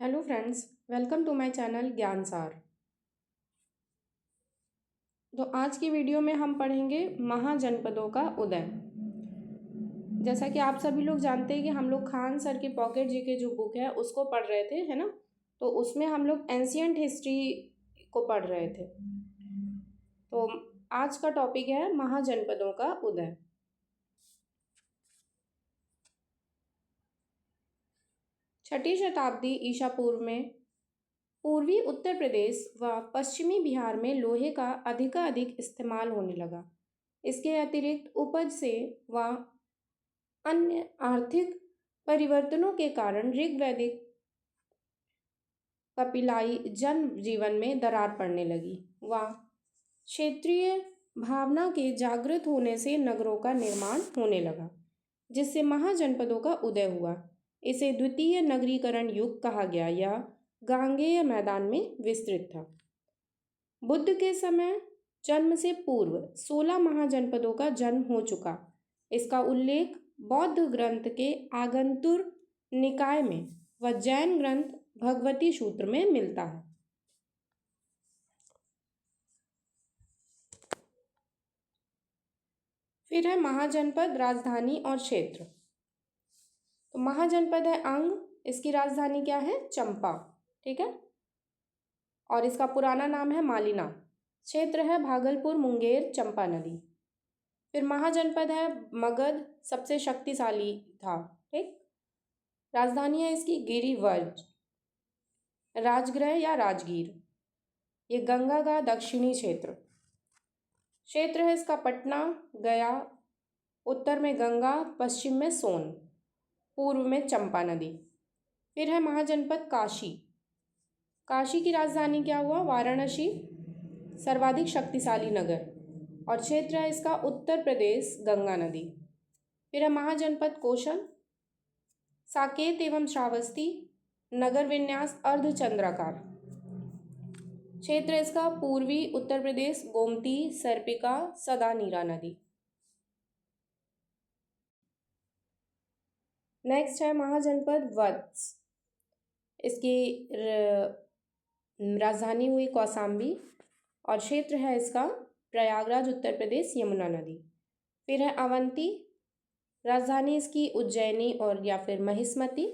Hello friends, welcome to my channel Gyan Saar. तो आज की वीडियो में हम पढ़ेंगे महाजनपदों का उदय। जैसा कि आप सभी लोग जानते हैं कि हम लोग खान सर की पॉकेट जीके जो बुक है उसको पढ़ रहे थे, है ना। तो उसमें हम लोग एंशियंट हिस्ट्री को पढ़ रहे थे। तो आज का टॉपिक है महाजनपदों का उदय। छठी शताब्दी ईसा पूर्व में पूर्वी उत्तर प्रदेश व पश्चिमी बिहार में लोहे का अधिकाधिक इस्तेमाल होने लगा। इसके अतिरिक्त उपज से व अन्य आर्थिक परिवर्तनों के कारण ऋग्वैदिक कपिलाई जन जीवन में दरार पड़ने लगी व क्षेत्रीय भावना के जागृत होने से नगरों का निर्माण होने लगा, जिससे महाजनपदों का उदय हुआ। इसे द्वितीय नगरीकरण युग कहा गया। यह गांगेय मैदान में विस्तृत था। बुद्ध के समय जन्म से पूर्व 16 महाजनपदों का जन्म हो चुका। इसका उल्लेख बौद्ध ग्रंथ के आगंतुर निकाय में व जैन ग्रंथ भगवती सूत्र में मिलता है। फिर है महाजनपद, राजधानी और क्षेत्र। तो महाजनपद है अंग, इसकी राजधानी क्या है? चंपा, ठीक है। और इसका पुराना नाम है मालिना। क्षेत्र है भागलपुर, मुंगेर, चंपा नदी। फिर महाजनपद है मगध, सबसे शक्तिशाली था, ठीक। राजधानी है इसकी गिरिवर्ज, राजगृह या राजगीर। ये गंगा का दक्षिणी क्षेत्र। क्षेत्र है इसका पटना, गया, उत्तर में गंगा, पश्चिम में सोन, पूर्व में चंपा नदी। फिर है महाजनपद काशी। काशी की राजधानी क्या हुआ? वाराणसी, सर्वाधिक शक्तिशाली नगर। और क्षेत्र है इसका उत्तर प्रदेश, गंगा नदी। फिर है महाजनपद कौशल, साकेत एवं श्रावस्ती, नगर विन्यास अर्धचंद्राकार। क्षेत्र इसका पूर्वी उत्तर प्रदेश, गोमती, सर्पिका, सदा नीरा नदी। नेक्स्ट है महाजनपद वत्स। इसकी राजधानी हुई कौसाम्बी और क्षेत्र है इसका प्रयागराज, उत्तर प्रदेश, यमुना नदी। फिर है अवंती, राजधानी इसकी उज्जैनी और या फिर महिष्मती।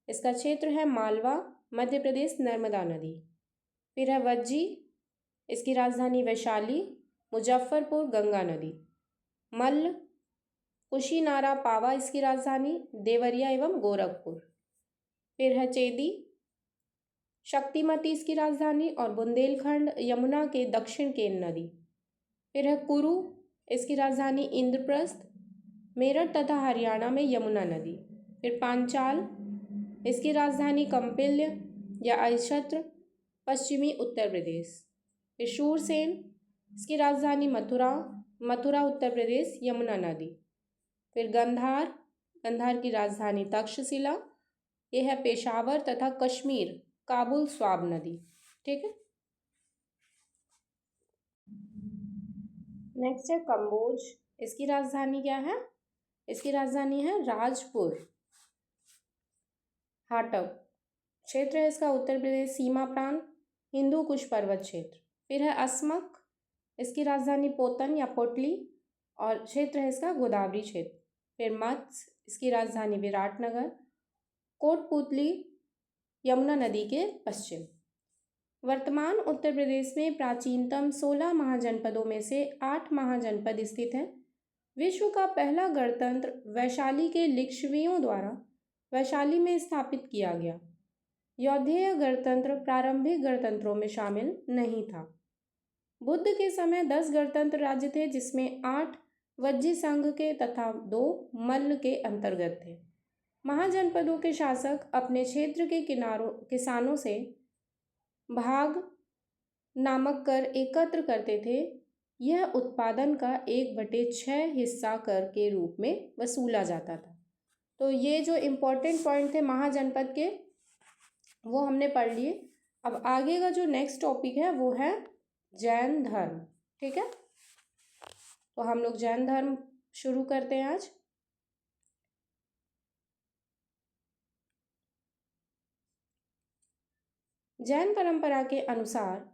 इसका क्षेत्र है मालवा, मध्य प्रदेश, नर्मदा नदी। फिर है वज्जी, इसकी राजधानी वैशाली, मुजफ्फरपुर, गंगा नदी। मल्ल, कुशीनारा, पावा, इसकी राजधानी देवरिया एवं गोरखपुर। फिर है चेदी, शक्तिमती इसकी राजधानी और बुंदेलखंड, यमुना के दक्षिण केन नदी। फिर है कुरु, इसकी राजधानी इंद्रप्रस्थ, मेरठ तथा हरियाणा में यमुना नदी। फिर पांचाल, इसकी राजधानी कंपिल्य या अहिच्छत्र, पश्चिमी उत्तर प्रदेश। फिर शूरसेन, इसकी राजधानी मथुरा, मथुरा उत्तर प्रदेश, यमुना नदी। फिर गंधार, गंधार की राजधानी तक्षशिला, यह है पेशावर तथा कश्मीर, काबुल, स्वाब नदी, ठीक है। नेक्स्ट है कंबोज। इसकी राजधानी क्या है? इसकी राजधानी है राजपुर, हाटव। क्षेत्र है इसका उत्तर प्रदेश, सीमा प्रांत, हिंदू कुश पर्वत क्षेत्र। फिर है अस्मक, इसकी राजधानी पोतन या पोटली और क्षेत्र है इसका गोदावरी क्षेत्र। फिर मत्स्य, इसकी राजधानी विराटनगर, कोटपुतली, यमुना नदी के पश्चिम। वर्तमान उत्तर प्रदेश में प्राचीनतम 16 महाजनपदों में से 8 महाजनपद स्थित हैं। विश्व का पहला गणतंत्र वैशाली के लिच्छवियों द्वारा वैशाली में स्थापित किया गया। यौधेय गणतंत्र प्रारंभिक गणतंत्रों में शामिल नहीं था। बुद्ध के समय 10 गणतंत्र राज्य थे, जिसमें 8 वज्जी संघ के तथा 2 मल्ल के अंतर्गत थे। महाजनपदों के शासक अपने क्षेत्र के किसानों से भाग नामक कर एकत्र करते थे। यह उत्पादन का 1/6 हिस्सा कर के रूप में वसूला जाता था। तो ये जो इम्पोर्टेंट पॉइंट थे महाजनपद के वो हमने पढ़ लिए। अब आगे का जो नेक्स्ट टॉपिक है वो है जैन धर्म, ठीक है। तो हम लोग जैन धर्म शुरू करते हैं आज। जैन परंपरा के अनुसार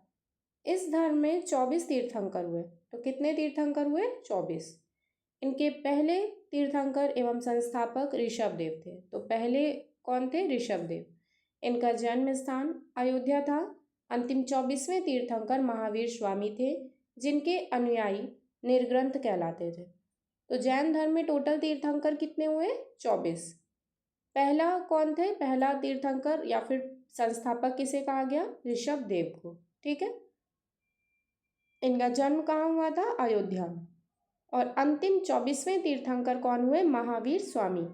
इस धर्म में 24 तीर्थंकर हुए। तो कितने तीर्थंकर हुए? 24। इनके पहले तीर्थंकर एवं संस्थापक ऋषभदेव थे। तो पहले कौन थे? ऋषभदेव। इनका जन्म स्थान अयोध्या था। अंतिम 24वें तीर्थंकर महावीर स्वामी थे, जिनके अनुयायी निर्ग्रंथ कहलाते थे। तो जैन धर्म में टोटल तीर्थंकर कितने हुए? 24। पहला कौन थे? पहला तीर्थंकर या फिर संस्थापक किसे कहा गया? ऋषभदेव को। ठीक है। इनका जन्म कहाँ हुआ था? अयोध्या में। और अंतिम 24वें तीर्थंकर कौन हुए? महावीर स्वामी।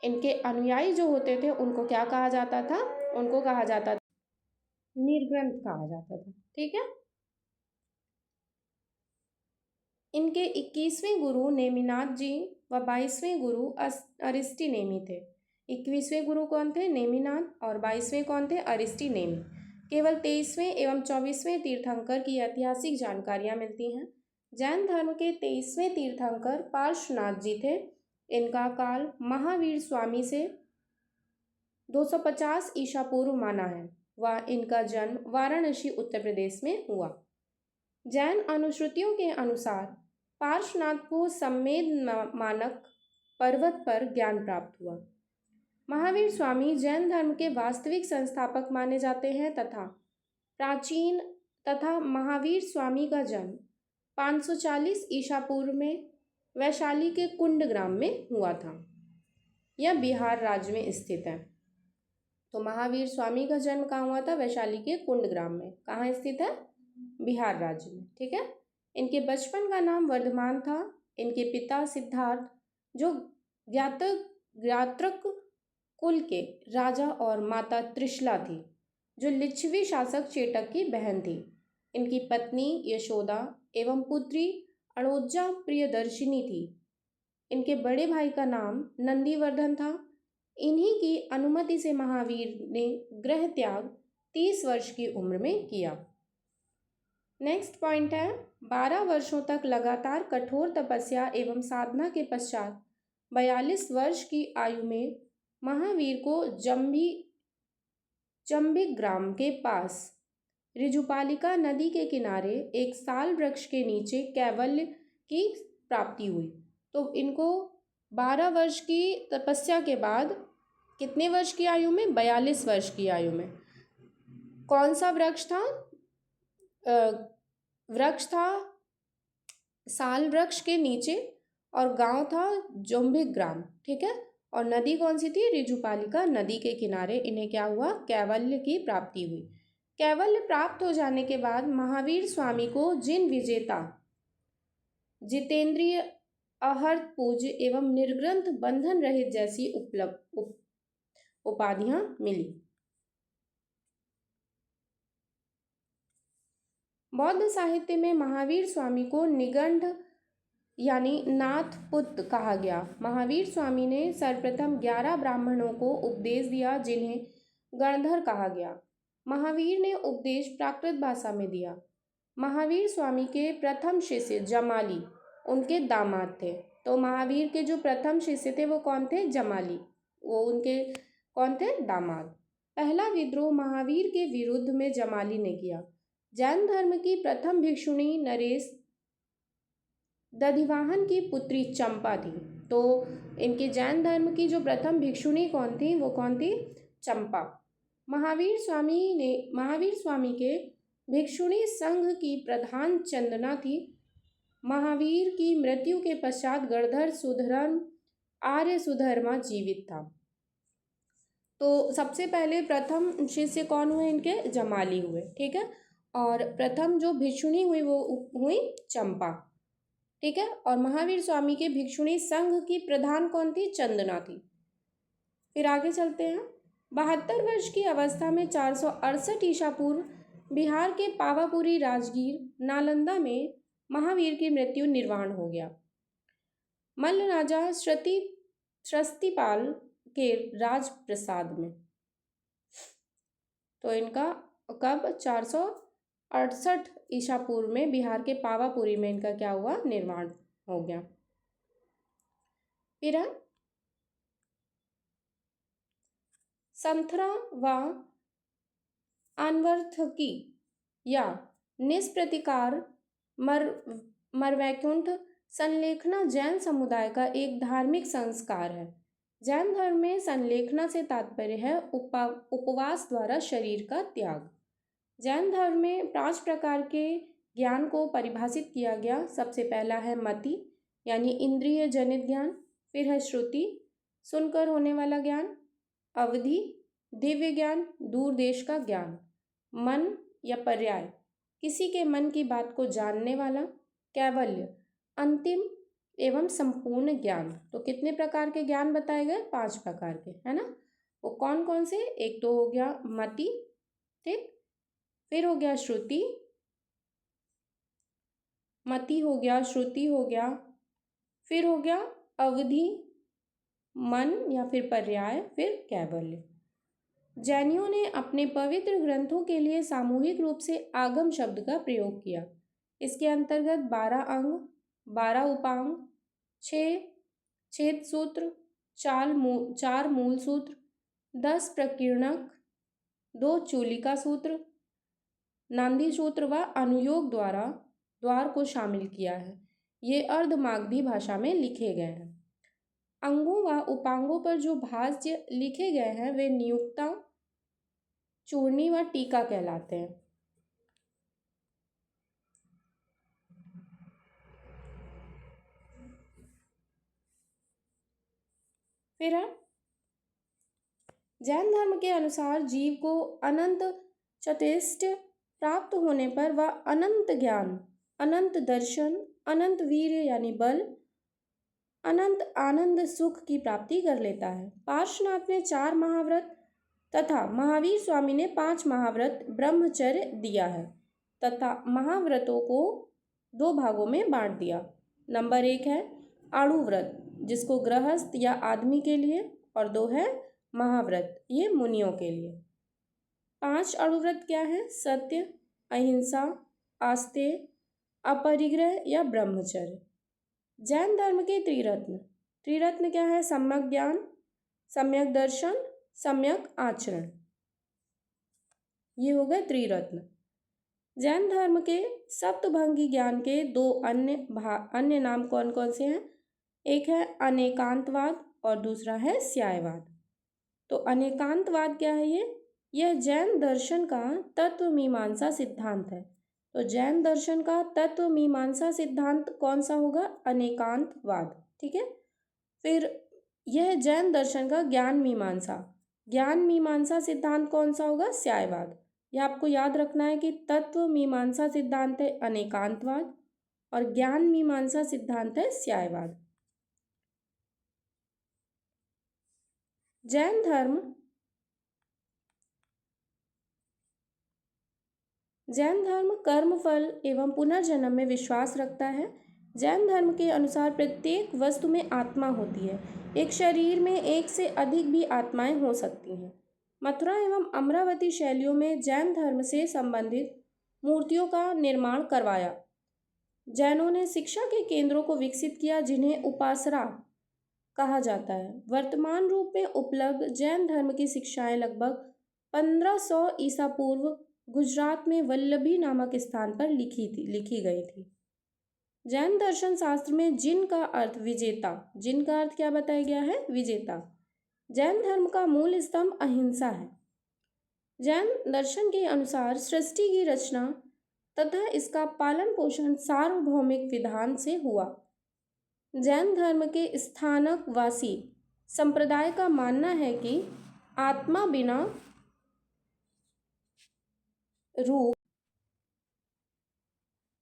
इनके अनुयायी जो होते थे उनको क्या कहा जाता था? उनको कहा जाता था निर्ग्रंथ कहा जाता था। ठीक है। इनके 21वें गुरु नेमिनाथ जी व 22वें गुरु अरिष्टी नेमी थे। 21वें गुरु कौन थे? नेमिनाथ। और 22वें कौन थे? अरिष्टी नेमी। केवल 23वें एवं 24वें तीर्थंकर की ऐतिहासिक जानकारियाँ मिलती हैं। जैन धर्म के 23वें तीर्थंकर पार्श्वनाथ जी थे। इनका काल महावीर स्वामी से 250 ईसा पूर्व माना है व इनका जन्म वाराणसी उत्तर प्रदेश में हुआ। जैन अनुश्रुतियों के अनुसार पार्श्वनाथ को सम्मेद मानक पर्वत पर ज्ञान प्राप्त हुआ। महावीर स्वामी जैन धर्म के वास्तविक संस्थापक माने जाते हैं तथा महावीर स्वामी का जन्म 540 ईसा पूर्व में वैशाली के कुंड ग्राम में हुआ था। यह बिहार राज्य में स्थित है। तो महावीर स्वामी का जन्म कहाँ हुआ था? वैशाली के कुंड ग्राम में। कहाँ स्थित है? बिहार राज्य में। ठीक है। इनके बचपन का नाम वर्धमान था। इनके पिता सिद्धार्थ जो ज्ञात्रक कुल के राजा और माता त्रिशला थी जो लिच्छवी शासक चेटक की बहन थी। इनकी पत्नी यशोदा एवं पुत्री अड़ोजा प्रियदर्शिनी थी। इनके बड़े भाई का नाम नंदीवर्धन था। इन्हीं की अनुमति से महावीर ने गृह त्याग 30 वर्ष की उम्र में किया। नेक्स्ट पॉइंट है 12 वर्षों तक लगातार कठोर तपस्या एवं साधना के पश्चात 42 वर्ष की आयु में महावीर को जंबिक ग्राम के पास ऋजुपालिका नदी के किनारे एक साल वृक्ष के नीचे कैवल्य की प्राप्ति हुई। तो इनको 12 वर्ष की तपस्या के बाद कितने वर्ष की आयु में? 42 वर्ष की आयु में। कौन सा वृक्ष था? वृक्ष था साल वृक्ष के नीचे और गांव था जंबिक ग्राम। ठीक है। और नदी कौन सी थी? ऋजुपालिका नदी के किनारे इन्हें क्या हुआ? कैवल्य की प्राप्ति हुई। कैवल्य प्राप्त हो जाने के बाद महावीर स्वामी को जिन विजेता, जितेंद्रिय, अहर्त पूज्य एवं निर्ग्रंथ बंधन रहित जैसी उपाधियां मिली। बौद्ध साहित्य में महावीर स्वामी को निगंड यानी नाथ पुत्र कहा गया। महावीर स्वामी ने सर्वप्रथम 11 ब्राह्मणों को उपदेश दिया जिन्हें गणधर कहा गया। महावीर ने उपदेश प्राकृत भाषा में दिया। महावीर स्वामी के प्रथम शिष्य जमाली उनके दामाद थे। तो महावीर के जो प्रथम शिष्य थे वो कौन थे? जमाली। वो उनके कौन थे? दामाद। पहला विद्रोह महावीर के विरुद्ध में जमाली ने किया। जैन धर्म की प्रथम भिक्षुणी नरेश दधिवाहन की पुत्री चंपा थी। तो इनके जैन धर्म की जो प्रथम भिक्षुणी कौन थी? वो कौन थी? चंपा। महावीर स्वामी के भिक्षुणी संघ की प्रधान चंदना थी। महावीर की मृत्यु के पश्चात गणधर सुधर्म आर्य सुधर्मा जीवित था। तो सबसे पहले प्रथम शिष्य कौन हुए इनके? जमाली हुए। ठीक है। और प्रथम जो भिक्षुणी हुई वो हुई चंपा। ठीक है। और महावीर स्वामी के भिक्षुणी संघ की प्रधान कौन थी? चंदना थी। फिर आगे चलते हैं। 72 वर्ष की अवस्था में 468 ईसा पूर्व बिहार के पावापुरी राजगीर नालंदा में महावीर की मृत्यु निर्वाण हो गया। मल्ल राजा श्रस्तिपाल के राजप्रसाद में। तो इनका कब? 468 ईसा पूर्व में बिहार के पावापुरी में इनका क्या हुआ? निर्वाण हो गया। फिर संथरा व अनवर्थकी या निष्प्रतिकार मर मरवैकुंठ संलेखना जैन समुदाय का एक धार्मिक संस्कार है। जैन धर्म में संलेखना से तात्पर्य है उपवास द्वारा शरीर का त्याग। जैन धर्म में 5 प्रकार के ज्ञान को परिभाषित किया गया। सबसे पहला है मति यानी इंद्रिय जनित ज्ञान, फिर है श्रुति सुनकर होने वाला ज्ञान, अवधि दिव्य ज्ञान दूर देश का ज्ञान, मन या पर्याय किसी के मन की बात को जानने वाला, कैवल्य अंतिम एवं संपूर्ण ज्ञान। तो कितने प्रकार के ज्ञान बताए गए? 5 प्रकार के, है ना। वो कौन कौन से? एक तो हो गया मति, ठीक, फिर हो गया श्रुति, मति हो गया, श्रुति हो गया, फिर हो गया अवधि मन या फिर पर्याय, फिर कैवल्य। जैनियों ने अपने पवित्र ग्रंथों के लिए सामूहिक रूप से आगम शब्द का प्रयोग किया। इसके अंतर्गत 12 अंग, 12 उपांग, 6 छेद सूत्र, 4 मूल सूत्र, 10 प्रकीर्णक, 2 चूलिका सूत्र, नांदी सूत्र व अनुयोग द्वारा द्वार को शामिल किया है। ये अर्धमागधी भाषा में लिखे गए हैं। अंगों व उपांगों पर जो भाष्य लिखे गए हैं वे नियुक्ता, चूर्णी व टीका कहलाते हैं। फिर है जैन धर्म के अनुसार जीव को अनंत चतुष्ट प्राप्त होने पर वह अनंत ज्ञान, अनंत दर्शन, अनंत वीर्य यानी बल, अनंत आनंद सुख की प्राप्ति कर लेता है। पार्श्वनाथ ने 4 महाव्रत तथा महावीर स्वामी ने 5 महाव्रत ब्रह्मचर्य दिया है तथा महाव्रतों को 2 भागों में बांट दिया। नंबर 1 है आड़ुव्रत जिसको गृहस्थ या आदमी के लिए, और 2 है महाव्रत, ये मुनियों के लिए। 5 आड़ुव्रत क्या है? सत्य, अहिंसा, आस्तेय, अपरिग्रह या ब्रह्मचर्य। जैन धर्म के त्रिरत्न क्या है? सम्यक ज्ञान, सम्यक दर्शन, सम्यक आचरण, ये हो गए त्रिरत्न। जैन धर्म के सप्तभंगी ज्ञान के 2 अन्य नाम कौन कौन से हैं? एक है अनेकांतवाद और दूसरा है स्यायवाद। तो अनेकांतवाद क्या है? यह जैन दर्शन का तत्व मीमांसा सिद्धांत है। तो जैन दर्शन का तत्व मीमांसा सिद्धांत कौन सा होगा? अनेकांतवाद, ठीक है। फिर यह जैन दर्शन का ज्ञान मीमांसा सिद्धांत कौन सा होगा? स्यायवाद। यह आपको याद रखना है कि तत्व मीमांसा सिद्धांत है अनेकांतवाद और ज्ञान मीमांसा सिद्धांत है स्यायवाद। जैन धर्म कर्मफल एवं पुनर्जन्म में विश्वास रखता है। जैन धर्म के अनुसार प्रत्येक वस्तु में आत्मा होती है। एक शरीर में एक से अधिक भी आत्माएं हो सकती हैं। मथुरा एवं अमरावती शैलियों में जैन धर्म से संबंधित मूर्तियों का निर्माण करवाया। जैनों ने शिक्षा के केंद्रों को विकसित किया जिन्हें उपासरा कहा जाता है। वर्तमान रूप में उपलब्ध जैन धर्म की शिक्षाएं लगभग 1500 ईसा पूर्व गुजरात में वल्लभी नामक स्थान पर लिखी गई थी। जैन दर्शन शास्त्र में जिन का अर्थ विजेता, जिन का अर्थ क्या बताया गया है? विजेता। जैन धर्म का मूल स्तंभ अहिंसा है। जैन दर्शन के अनुसार सृष्टि की रचना तथा इसका पालन पोषण सार्वभौमिक विधान से हुआ। जैन धर्म के स्थानक वासी संप्रदाय का मानना है कि आत्मा बिना रूप,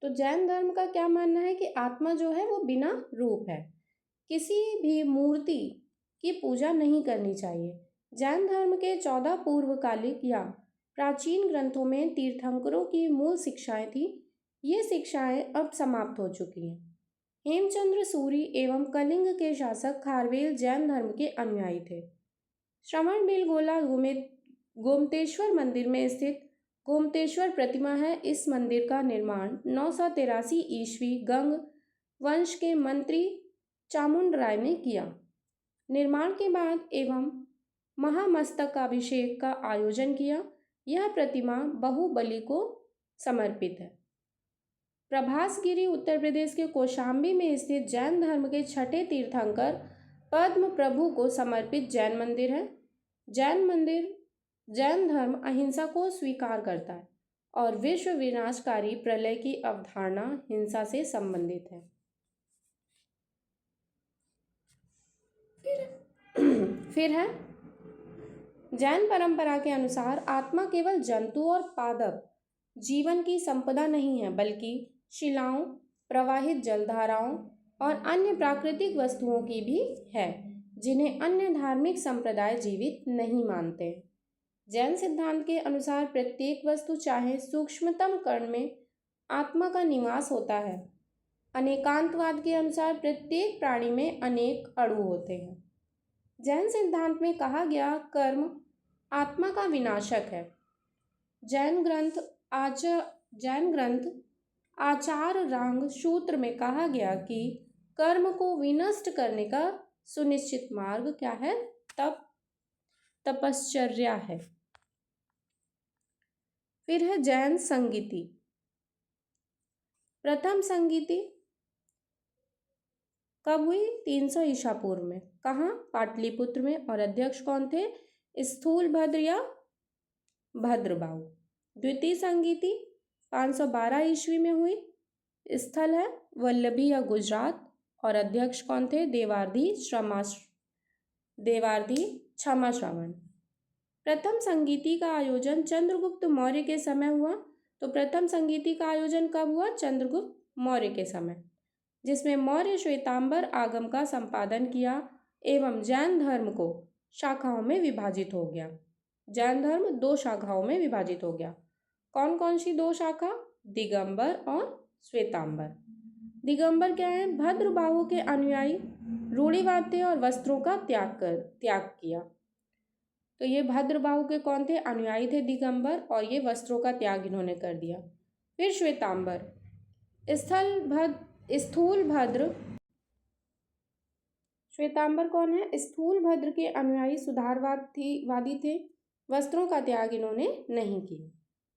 तो जैन धर्म का क्या मानना है कि आत्मा जो है वो बिना रूप है। किसी भी मूर्ति की पूजा नहीं करनी चाहिए। जैन धर्म के 14 पूर्वकालिक या प्राचीन ग्रंथों में तीर्थंकरों की मूल शिक्षाएं थी। ये शिक्षाएं अब समाप्त हो चुकी हैं। हेमचंद्र सूरी एवं कलिंग के शासक खारवेल जैन धर्म के अनुयायी थे। श्रवणबेलगोला गोमतेश्वर मंदिर में स्थित गोमतेश्वर प्रतिमा है। इस मंदिर का निर्माण 983 ईस्वी गंग वंश के मंत्री चामुंड राय ने किया। निर्माण के बाद एवं महामस्तकाभिषेक का आयोजन किया। यह प्रतिमा बाहुबली को समर्पित है। प्रभासगिरी उत्तर प्रदेश के कौशाम्बी में स्थित जैन धर्म के छठे तीर्थंकर पद्म प्रभु को समर्पित जैन मंदिर है। जैन धर्म अहिंसा को स्वीकार करता है और विश्व विनाशकारी प्रलय की अवधारणा हिंसा से संबंधित है। फिर है जैन परंपरा के अनुसार आत्मा केवल जंतु और पादप जीवन की संपदा नहीं है, बल्कि शिलाओं, प्रवाहित जलधाराओं और अन्य प्राकृतिक वस्तुओं की भी है, जिन्हें अन्य धार्मिक संप्रदाय जीवित नहीं मानते। जैन सिद्धांत के अनुसार प्रत्येक वस्तु, चाहे सूक्ष्मतम कण में, आत्मा का निवास होता है। अनेकांतवाद के अनुसार प्रत्येक प्राणी में अनेक अणु होते हैं। जैन सिद्धांत में कहा गया कर्म आत्मा का विनाशक है। जैन ग्रंथ आचार रांग सूत्र में कहा गया कि कर्म को विनष्ट करने का सुनिश्चित मार्ग क्या है? तपश्चर्या है। फिर है जैन संगीति। प्रथम संगीति कब हुई? 300 ईसा पूर्व में। कहाँ? पाटलिपुत्र में। और अध्यक्ष कौन थे? स्थूलभद्र या भद्रबाहु। द्वितीय संगीति 512 ईस्वी में हुई। स्थल है वल्लभी या गुजरात। और अध्यक्ष कौन थे? देवार्धी क्षमा श्रवण। प्रथम संगीति का आयोजन चंद्रगुप्त मौर्य के समय हुआ। तो प्रथम संगीति का आयोजन कब हुआ? चंद्रगुप्त मौर्य के समय, जिसमें मौर्य श्वेतांबर आगम का संपादन किया एवं जैन धर्म को शाखाओं में विभाजित हो गया। जैन धर्म 2 शाखाओं में विभाजित हो गया। कौन कौन सी 2 शाखा? दिगंबर और श्वेतांबर। दिगंबर क्या है? भद्रबाहु के अनुयायी रूढ़िवाद थे और वस्त्रों का त्याग किया। तो ये भद्रबाहु के कौन थे? अनुयायी थे दिगंबर, और ये वस्त्रों का त्याग इन्होंने कर दिया। फिर श्वेतांबर श्वेतांबर कौन है? स्थूलभद्र के अनुयायी सुधारवादी थे, वस्त्रों का त्याग इन्होंने नहीं किया।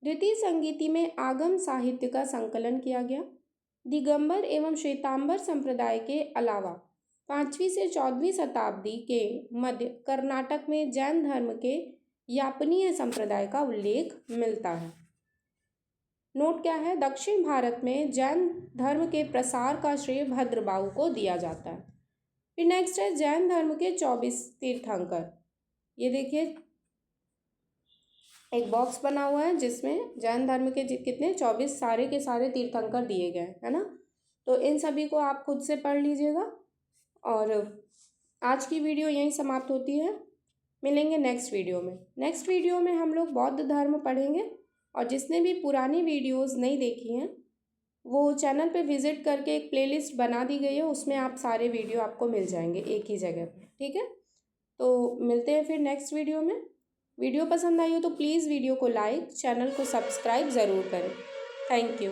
द्वितीय संगीति में आगम साहित्य का संकलन किया गया। दिगंबर एवं श्वेतांबर संप्रदाय के अलावा 5वीं से 14वीं शताब्दी के मध्य कर्नाटक में जैन धर्म के यापनीय संप्रदाय का उल्लेख मिलता है। नोट क्या है? दक्षिण भारत में जैन धर्म के प्रसार का श्रेय भद्रबाहु को दिया जाता है। फिर नेक्स्ट है जैन धर्म के 24 तीर्थंकर। ये देखिए एक बॉक्स बना हुआ है जिसमें जैन धर्म के कितने 24 सारे के सारे तीर्थंकर दिए गए है ना। तो इन सभी को आप खुद से पढ़ लीजिएगा। और आज की वीडियो यहीं समाप्त होती है। मिलेंगे नेक्स्ट वीडियो में। नेक्स्ट वीडियो में हम लोग बौद्ध धर्म पढ़ेंगे। और जिसने भी पुरानी वीडियोस नहीं देखी हैं वो चैनल पे विज़िट करके एक प्लेलिस्ट बना दी गई है, उसमें आप सारे वीडियो आपको मिल जाएंगे एक ही जगह पे। ठीक है, तो मिलते हैं फिर नेक्स्ट वीडियो में। वीडियो पसंद आई हो तो प्लीज़ वीडियो को लाइक, चैनल को सब्सक्राइब ज़रूर करें। Thank you.